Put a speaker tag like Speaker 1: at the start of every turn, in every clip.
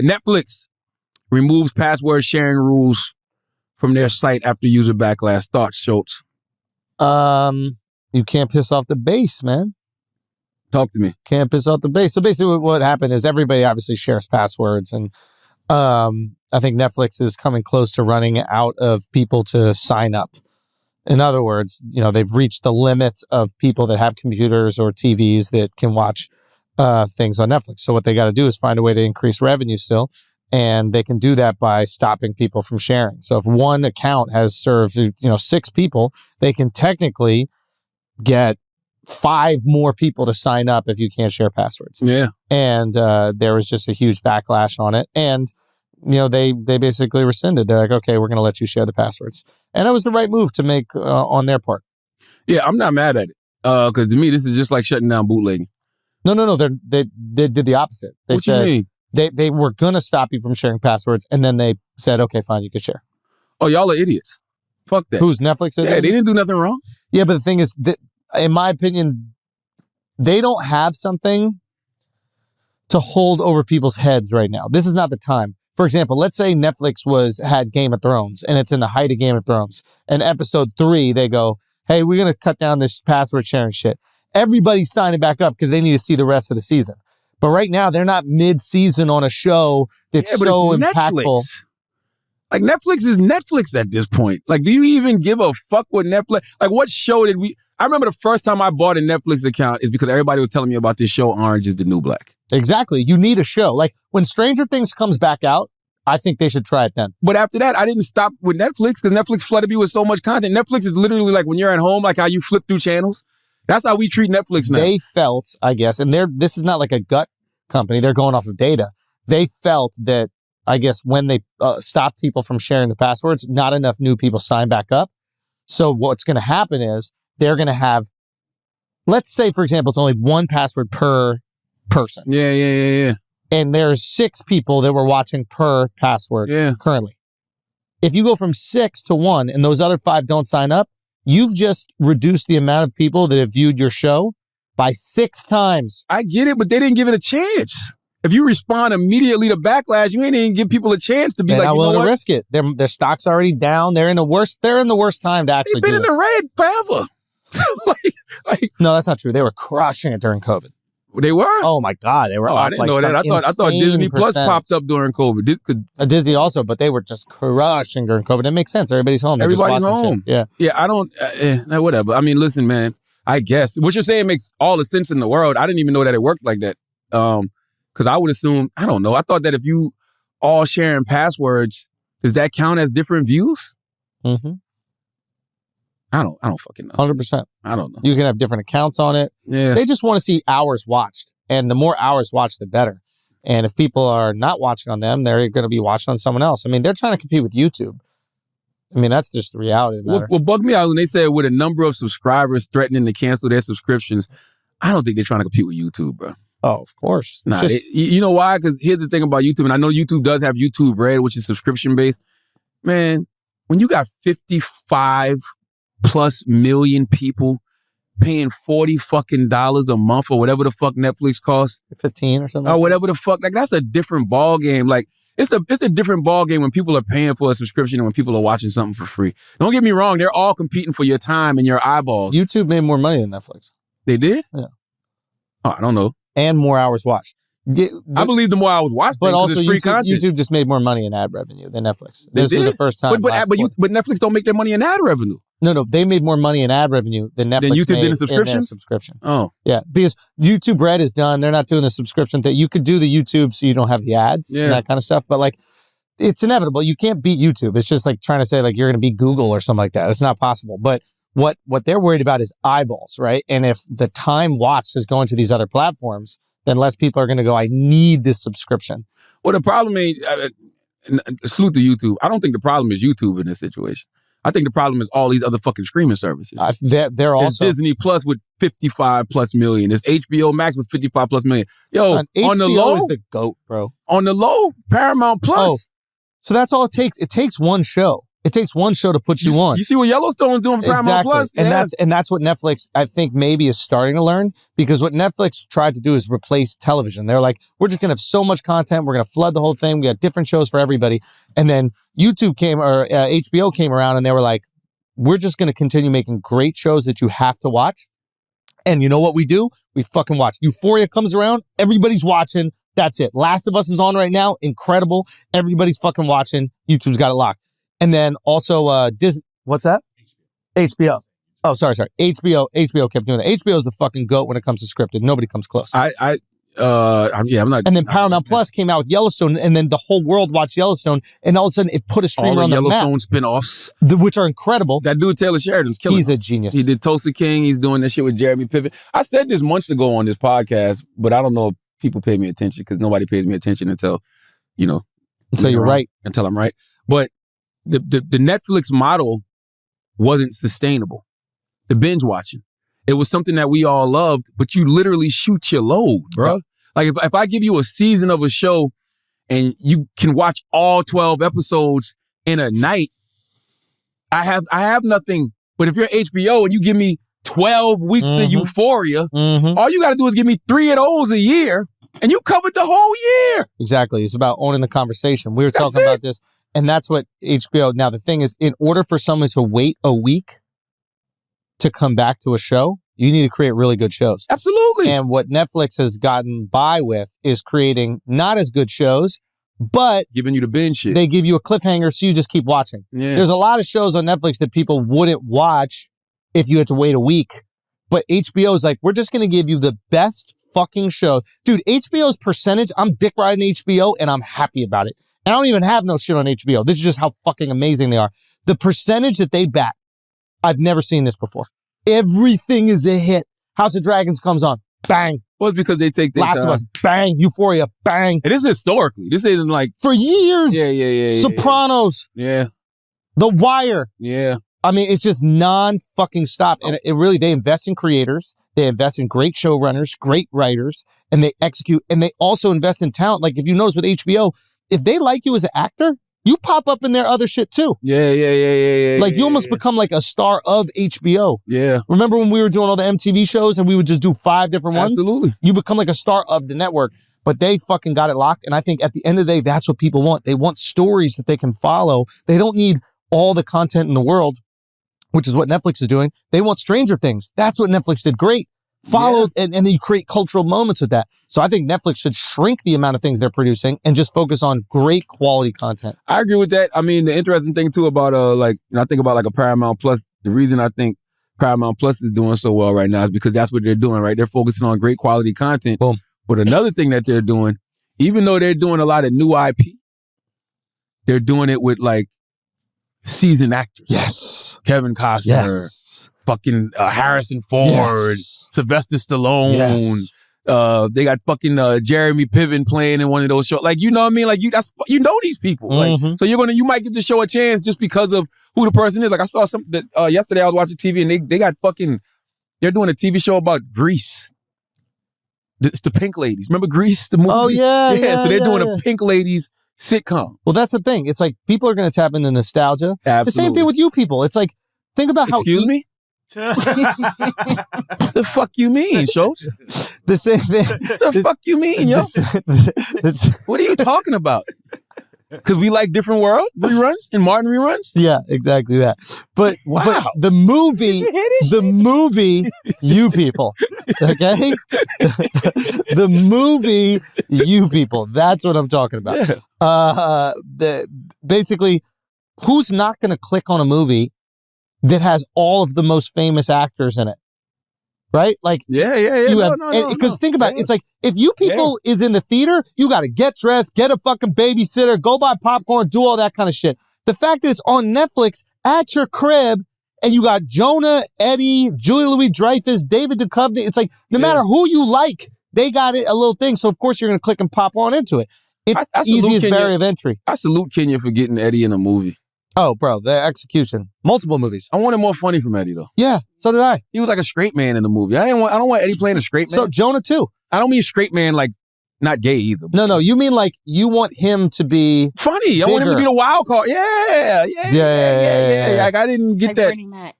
Speaker 1: Netflix removes password sharing rules from their site after user backlash. Thoughts, Schulz?
Speaker 2: You can't piss off the base, man.
Speaker 1: Talk to me.
Speaker 2: Can't piss off the base. So basically what happened is everybody obviously shares passwords, and I think Netflix is coming close to running out of people to sign up. In other words, they've reached the limit of people that have computers or TVs that can watch things on Netflix. So what they got to do is find a way to increase revenue still, and they can do that by stopping people from sharing. So if one account has served 6 people, they can technically get 5 more people to sign up if you can't share passwords.
Speaker 1: Yeah.
Speaker 2: And there was just a huge backlash on it. And, they basically rescinded. They're like, okay, we're going to let you share the passwords. And that was the right move to make on their part.
Speaker 1: Yeah, I'm not mad at it. Because to me, this is just like shutting down bootlegging.
Speaker 2: No. They did the opposite. They
Speaker 1: what
Speaker 2: said,
Speaker 1: you mean?
Speaker 2: They were going to stop you from sharing passwords. And then they said, okay, fine, you can share.
Speaker 1: Oh, y'all are idiots. Fuck that.
Speaker 2: Who's Netflix?
Speaker 1: Yeah, they didn't do nothing wrong.
Speaker 2: Yeah, but the thing is, that, in my opinion, they don't have something to hold over people's heads right now. This is not the time. For example, let's say Netflix had Game of Thrones, and it's in the height of Game of Thrones. And episode 3, they go, hey, we're going to cut down this password sharing shit. Everybody's signing back up because they need to see the rest of the season. But right now, they're not mid-season on a show that's so impactful.
Speaker 1: Netflix. Like, Netflix is Netflix at this point. Like, do you even give a fuck what Netflix... Like, what show did we... I remember the first time I bought a Netflix account is because everybody was telling me about this show, Orange is the New Black.
Speaker 2: Exactly. You need a show. Like, when Stranger Things comes back out, I think they should try it then.
Speaker 1: But after that, I didn't stop with Netflix because Netflix flooded me with so much content. Netflix is literally like when you're at home, like how you flip through channels. That's how we treat Netflix now.
Speaker 2: They felt, I guess, and this is not like a gut company. They're going off of data. They felt that, I guess, when they stopped people from sharing the passwords, not enough new people signed back up. So what's going to happen is they're going to have, let's say, for example, it's only 1 password per person.
Speaker 1: Yeah.
Speaker 2: And there's 6 people that were watching per password currently. If you go from 6 to 1 and those other 5 don't sign up, you've just reduced the amount of people that have viewed your show by 6 times.
Speaker 1: I get it, but they didn't give it a chance. If you respond immediately to backlash, you ain't even give people a chance to be
Speaker 2: They're
Speaker 1: like,
Speaker 2: not
Speaker 1: you know
Speaker 2: willing
Speaker 1: what?
Speaker 2: to risk it. Their stock's already down. They're in the worst time to actually
Speaker 1: They've been in
Speaker 2: do this.
Speaker 1: the red forever.
Speaker 2: No, that's not true. They were crushing it during COVID.
Speaker 1: They were?
Speaker 2: Oh my God, they were.
Speaker 1: I didn't know that. I thought Disney Plus popped up during COVID.
Speaker 2: Disney also, but they were just crushing during COVID. It makes sense. Everybody's home.
Speaker 1: Everybody's home.
Speaker 2: Yeah.
Speaker 1: I don't. Whatever. I mean, listen, man. I guess what you're saying makes all the sense in the world. I didn't even know that it worked like that. Because I would assume, I don't know. I thought that if you all sharing passwords, does that count as different views?
Speaker 2: Mm-hmm.
Speaker 1: I don't fucking know.
Speaker 2: 100%.
Speaker 1: I don't know.
Speaker 2: You can have different accounts on it.
Speaker 1: Yeah.
Speaker 2: They just want to see hours watched. And the more hours watched, the better. And if people are not watching on them, they're going to be watching on someone else. I mean, they're trying to compete with YouTube. I mean, that's just the reality of the matter.
Speaker 1: What bugged me out when they said with a number of subscribers threatening to cancel their subscriptions, I don't think they're trying to compete with YouTube, bro.
Speaker 2: Oh, of course.
Speaker 1: Nah, you know why? Because here's the thing about YouTube, and I know YouTube does have YouTube Red, which is subscription-based. Man, when you got 55+ million people paying $40 fucking a month or whatever the fuck Netflix costs,
Speaker 2: 15 or something,
Speaker 1: or whatever the fuck, like that's a different ball game. Like it's a different ball game when people are paying for a subscription and when people are watching something for free. Don't get me wrong; they're all competing for your time and your eyeballs.
Speaker 2: YouTube made more money than Netflix.
Speaker 1: They did?
Speaker 2: Yeah.
Speaker 1: Oh, I don't know.
Speaker 2: And more hours watched.
Speaker 1: I believe the more I was watching,
Speaker 2: but also
Speaker 1: free content.
Speaker 2: YouTube just made more money in ad revenue than Netflix. This was the first time.
Speaker 1: But Netflix don't make their money in ad revenue.
Speaker 2: No, they made more money in ad revenue than Netflix.
Speaker 1: Then YouTube
Speaker 2: made
Speaker 1: did in subscriptions?
Speaker 2: subscription.
Speaker 1: Oh,
Speaker 2: yeah, because YouTube Red is done. They're not doing the subscription thing. You could do the YouTube so you don't have the ads and that kind of stuff. But like, it's inevitable. You can't beat YouTube. It's just like trying to say like you're going to beat Google or something like that. It's not possible. But what they're worried about is eyeballs, right? And if the time watched is going to these other platforms, then less people are going to go, I need this subscription.
Speaker 1: Well, the problem ain't, salute to YouTube. I don't think the problem is YouTube in this situation. I think the problem is all these other fucking streaming services.
Speaker 2: They're also...
Speaker 1: There's Disney Plus with 55+ million. There's HBO Max with 55+ million. Yo, on the low...
Speaker 2: HBO is the GOAT, bro.
Speaker 1: On the low, Paramount Plus.
Speaker 2: Oh, so that's all it takes. It takes one show. It takes one show to put you on.
Speaker 1: You see what Yellowstone's doing for Paramount Plus?
Speaker 2: And that's what Netflix, I think, maybe is starting to learn, because what Netflix tried to do is replace television. They're like, we're just going to have so much content. We're going to flood the whole thing. We got different shows for everybody. And then HBO came around and they were like, we're just going to continue making great shows that you have to watch. And you know what we do? We fucking watch. Euphoria comes around. Everybody's watching. That's it. Last of Us is on right now. Incredible. Everybody's fucking watching. YouTube's got it locked. And then also Disney. What's that? HBO. Oh, sorry. HBO kept doing that. HBO is the fucking GOAT when it comes to scripted. Nobody comes close.
Speaker 1: I'm not.
Speaker 2: And then Paramount Plus came out with Yellowstone, and then the whole world watched Yellowstone, and all of a sudden it put a streamer on the map.
Speaker 1: Yellowstone spinoffs,
Speaker 2: which are incredible.
Speaker 1: That dude Taylor Sheridan's killing.
Speaker 2: He's a genius.
Speaker 1: He did Tulsa King. He's doing that shit with Jeremy Piven. I said this months ago on this podcast, but I don't know if people pay me attention, because nobody pays me attention until you're
Speaker 2: right.
Speaker 1: Until I'm right. But the Netflix model wasn't sustainable. The binge watching. It was something that we all loved, but you literally shoot your load, bro. Yeah. Like if I give you a season of a show and you can watch all 12 episodes in a night, I have nothing. But if you're HBO and you give me 12 weeks of Euphoria, all you got to do is give me 3 of those a year, and you covered the whole year.
Speaker 2: Exactly. It's about owning the conversation. We were talking about this, and that's what HBO. Now, the thing is, in order for someone to wait a week to come back to a show, you need to create really good shows.
Speaker 1: Absolutely.
Speaker 2: And what Netflix has gotten by with is creating not as good shows, but
Speaker 1: giving you the binge shit.
Speaker 2: They give you a cliffhanger, so you just keep watching.
Speaker 1: Yeah.
Speaker 2: There's a lot of shows on Netflix that people wouldn't watch if you had to wait a week. But HBO is like, we're just going to give you the best fucking show. Dude, HBO's percentage, I'm dick riding HBO and I'm happy about it. And I don't even have no shit on HBO. This is just how fucking amazing they are. The percentage that they back, I've never seen this before. Everything is a hit. House of Dragons comes on. Bang.
Speaker 1: Well, it's because they take their
Speaker 2: Last of Us. Bang. Euphoria. Bang.
Speaker 1: And this is historically. This isn't like...
Speaker 2: For years.
Speaker 1: Yeah.
Speaker 2: Sopranos.
Speaker 1: Yeah.
Speaker 2: The Wire.
Speaker 1: Yeah.
Speaker 2: I mean, it's just non-fucking stop. And it really, they invest in creators. They invest in great showrunners, great writers, and they execute. And they also invest in talent. Like if you notice with HBO, if they like you as an actor, you pop up in their other shit too.
Speaker 1: Yeah.
Speaker 2: Like you almost become like a star of HBO.
Speaker 1: Yeah.
Speaker 2: Remember when we were doing all the MTV shows and we would just do 5 different ones?
Speaker 1: Absolutely.
Speaker 2: You become like a star of the network. But they fucking got it locked. And I think at the end of the day, that's what people want. They want stories that they can follow. They don't need all the content in the world, which is what Netflix is doing. They want Stranger Things. That's what Netflix did great. And then you create cultural moments with that. So I think Netflix should shrink the amount of things they're producing and just focus on great quality content.
Speaker 1: I agree with that. I mean, the interesting thing too about I think about like a Paramount Plus. The reason I think Paramount Plus is doing so well right now is because that's what they're doing, right? They're focusing on great quality content.
Speaker 2: Boom.
Speaker 1: But another thing that they're doing, even though they're doing a lot of new IP, they're doing it with like seasoned actors.
Speaker 2: Yes.
Speaker 1: Kevin Costner.
Speaker 2: Yes.
Speaker 1: Fucking Harrison Ford.
Speaker 2: Yes.
Speaker 1: Sylvester Stallone.
Speaker 2: Yes.
Speaker 1: They got fucking Jeremy Piven playing in one of those shows. Like, you know what I mean? Like, you know these people. Like, so you might give the show a chance just because of who the person is. Like, I saw something that yesterday I was watching TV and they got they're doing a TV show about Grease. It's the Pink Ladies. Remember Grease, the movie?
Speaker 2: Oh, yeah.
Speaker 1: So they're doing a Pink Ladies sitcom.
Speaker 2: Well, that's the thing. It's like people are going to tap into nostalgia.
Speaker 1: Absolutely.
Speaker 2: The same thing with you people. It's like, think about how...
Speaker 1: Excuse me? The fuck you mean, Schulz?
Speaker 2: The same thing.
Speaker 1: The fuck you mean, yo? What are you talking about? Because we like Different World reruns and Martin reruns?
Speaker 2: Yeah, exactly that. But,
Speaker 1: wow.
Speaker 2: But the movie, you people, okay? The movie, you people. That's what I'm talking about. Yeah. Basically, who's not going to click on a movie that has all of the most famous actors in it? Right? Like,
Speaker 1: yeah.
Speaker 2: Because think about it. It's like, if you people is in the theater, you got to get dressed, get a fucking babysitter, go buy popcorn, do all that kind of shit. The fact that it's on Netflix at your crib and you got Jonah, Eddie, Julia Louis-Dreyfus, David Duchovny, it's like, no matter who you like, they got it, a little thing. So, of course, you're going to click and pop on into it. It's easiest barrier of entry.
Speaker 1: I salute Kenya for getting Eddie in a movie.
Speaker 2: Oh, bro, the execution. Multiple movies.
Speaker 1: I wanted more funny from Eddie, though.
Speaker 2: Yeah, so did I.
Speaker 1: He was like a straight man in the movie. I don't want Eddie playing a straight man.
Speaker 2: So Jonah, too.
Speaker 1: I don't mean straight man like Not gay either.
Speaker 2: No. You mean like you want him to be
Speaker 1: funny. I want him to be the wild card. Yeah. Like I didn't get
Speaker 3: like
Speaker 1: that.
Speaker 3: Bernie Mac.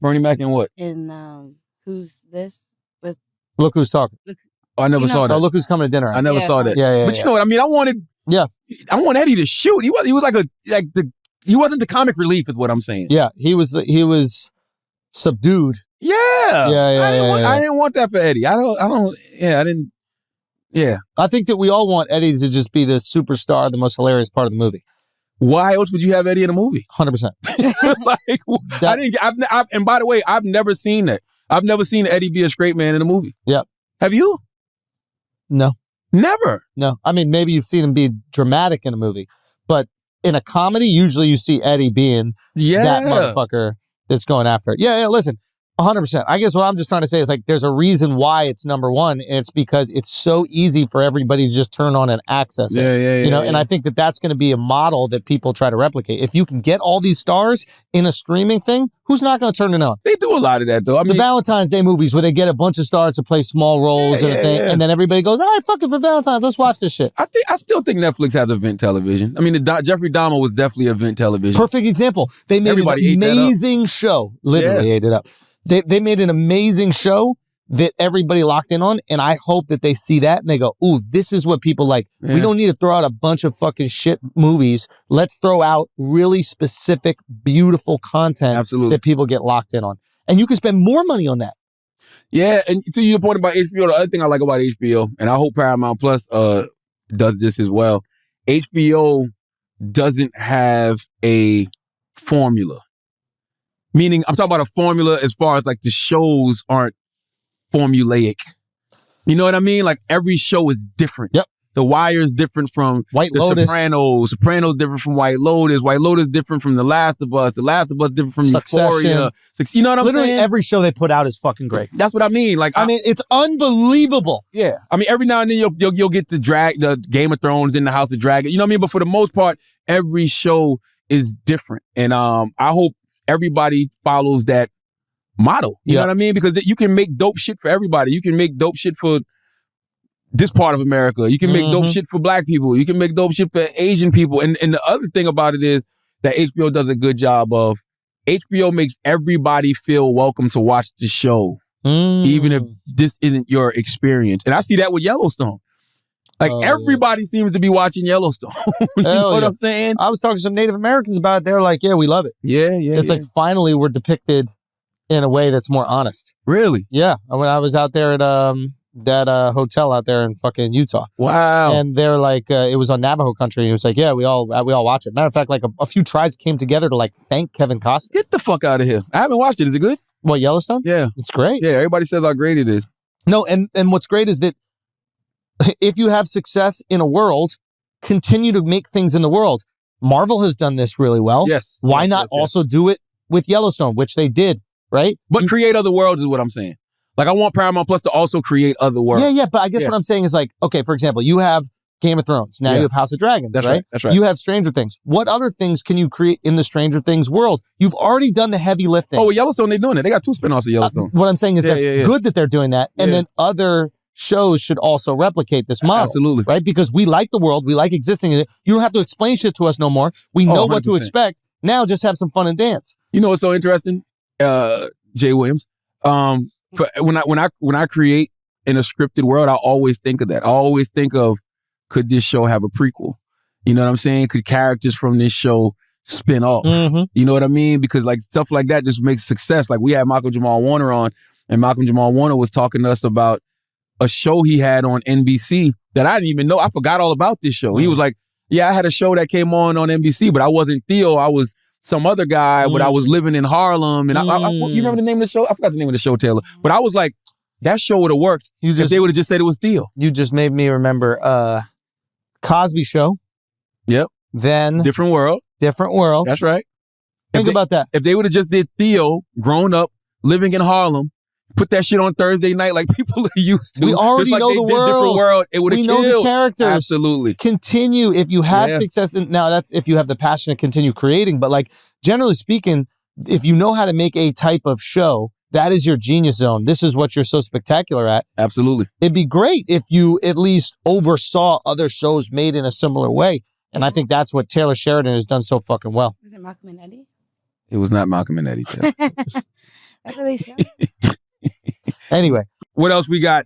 Speaker 1: Bernie Mac and what?
Speaker 3: And Who's This? With
Speaker 2: Look Who's Talking.
Speaker 1: Oh, I never saw that.
Speaker 2: Oh, Look Who's Coming to Dinner.
Speaker 1: I never saw that.
Speaker 2: Yeah.
Speaker 1: But you know what I mean? I want Eddie to shoot. He was he wasn't the comic relief is what I'm saying.
Speaker 2: Yeah, he was subdued.
Speaker 1: Yeah. I didn't want that for Eddie. I didn't. Yeah.
Speaker 2: I think that we all want Eddie to just be the superstar, the most hilarious part of the movie.
Speaker 1: Why else would you have Eddie in a movie?
Speaker 2: 100%.
Speaker 1: And by the way, I've never seen that. I've never seen Eddie be a straight man in a movie.
Speaker 2: Yeah.
Speaker 1: Have you?
Speaker 2: No.
Speaker 1: Never.
Speaker 2: No. I mean, maybe you've seen him be dramatic in a movie, but in a comedy, usually you see Eddie being that motherfucker that's going after it. Yeah, listen, 100%. I guess what I'm just trying to say is like there's a reason why it's number one, and it's because it's so easy for everybody to just turn on and access it. And I think that that's going to be a model that people try to replicate. If you can get all these stars in a streaming thing, who's not going to turn it on?
Speaker 1: They do a lot of that, though. I mean,
Speaker 2: the Valentine's Day movies where they get a bunch of stars to play small roles and then everybody goes, all right, fuck it for Valentine's. Let's watch this shit.
Speaker 1: I still think Netflix has event television. I mean, Jeffrey Dahmer was definitely event television.
Speaker 2: Perfect example. They made an amazing show. Literally ate it up. They made an amazing show that everybody locked in on, and I hope that they see that and they go, ooh, this is what people like. Yeah. We don't need to throw out a bunch of fucking shit movies. Let's throw out really specific, beautiful content that people get locked in on. And you can spend more money on that.
Speaker 1: Yeah, and to your point about HBO, the other thing I like about HBO, and I hope Paramount Plus does this as well, HBO doesn't have a formula. Meaning, I'm talking about a formula as far as like the shows aren't formulaic. You know what I mean? Like every show is different.
Speaker 2: Yep.
Speaker 1: The Wire is different from
Speaker 2: White
Speaker 1: The
Speaker 2: Lotus.
Speaker 1: Sopranos. Sopranos different from White Lotus. White Lotus different from The Last of Us. The Last of Us different from
Speaker 2: Succession.
Speaker 1: Euphoria. You know what I'm saying?
Speaker 2: Literally every show they put out is fucking great.
Speaker 1: That's what I mean. Like
Speaker 2: I mean, it's unbelievable.
Speaker 1: Yeah. I mean, every now and then you'll get the Game of Thrones, then the House of Dragon. You know what I mean? But for the most part, every show is different. And I hope everybody follows that model. You know what I mean? Because you can make dope shit for everybody. You can make dope shit for this part of America. You can make dope shit for black people. You can make dope shit for Asian people. And the other thing about it is that HBO does a good job of, HBO makes everybody feel welcome to watch the show, even if this isn't your experience. And I see that with Yellowstone. Like everybody seems to be watching Yellowstone. You know what I'm saying?
Speaker 2: I was talking to some Native Americans about it. They're like, yeah, we love it.
Speaker 1: Yeah.
Speaker 2: It's like finally we're depicted in a way that's more honest.
Speaker 1: Really?
Speaker 2: Yeah. When I was out there at that hotel out there in fucking Utah.
Speaker 1: Wow.
Speaker 2: And they're like, it was on Navajo country. And it was like, yeah, we all watch it. Matter of fact, like a few tribes came together to like thank Kevin Costner.
Speaker 1: Get the fuck out of here. I haven't watched it. Is it good?
Speaker 2: What, Yellowstone?
Speaker 1: Yeah.
Speaker 2: It's great.
Speaker 1: Yeah, everybody says how great it is.
Speaker 2: No, and what's great is that if you have success in a world, continue to make things in the world. Marvel has done this really well.
Speaker 1: Yes.
Speaker 2: Why not also do it with Yellowstone, which they did, right?
Speaker 1: But create other worlds is what I'm saying. Like, I want Paramount Plus to also create other worlds.
Speaker 2: Yeah, but I guess what I'm saying is like, okay, for example, you have Game of Thrones. Now you have House of Dragons, right?
Speaker 1: That's right.
Speaker 2: You have Stranger Things. What other things can you create in the Stranger Things world? You've already done the heavy lifting.
Speaker 1: Oh, with Yellowstone, they're doing it. They got 2 spinoffs of Yellowstone.
Speaker 2: What I'm saying is that's good that they're doing that. And then other shows should also replicate this model.
Speaker 1: Absolutely.
Speaker 2: Right? Because we like the world. We like existing in it. You don't have to explain shit to us no more. We know what to expect. Now just have some fun and dance.
Speaker 1: You know what's so interesting? Jay Williams. When I create in a scripted world, I always think of that. I always think of, could this show have a prequel? You know what I'm saying? Could characters from this show spin off? You know what I mean? Because like stuff like that just makes success. Like we had Malcolm Jamal Warner on, and Malcolm Jamal Warner was talking to us about a show he had on NBC that I didn't even know. I forgot all about this show. He was like, yeah, I had a show that came on NBC, but I wasn't Theo. I was some other guy, but I was living in Harlem. And you remember the name of the show? I forgot the name of the show, Taylor. But I was like, that show would have worked if they would have just said it was Theo.
Speaker 2: You just made me remember Cosby Show.
Speaker 1: Yep.
Speaker 2: Then
Speaker 1: Different World.
Speaker 2: That's
Speaker 1: right.
Speaker 2: Think about that.
Speaker 1: If they would have just did Theo, grown up, living in Harlem, put that shit on Thursday night like people are used to.
Speaker 2: We already know the world.
Speaker 1: Different World. It would have killed.
Speaker 2: We know the characters.
Speaker 1: Absolutely.
Speaker 2: Continue if you have success. Now that's if you have the passion to continue creating. But like generally speaking, if you know how to make a type of show that is your genius zone. This is what you're so spectacular at.
Speaker 1: Absolutely.
Speaker 2: It'd be great if you at least oversaw other shows made in a similar way. And I think that's what Taylor Sheridan has done so fucking well.
Speaker 3: Was it Malcolm and Eddie?
Speaker 1: It was not Malcolm and Eddie.
Speaker 3: That's what they showed.
Speaker 2: Anyway,
Speaker 1: What else we got?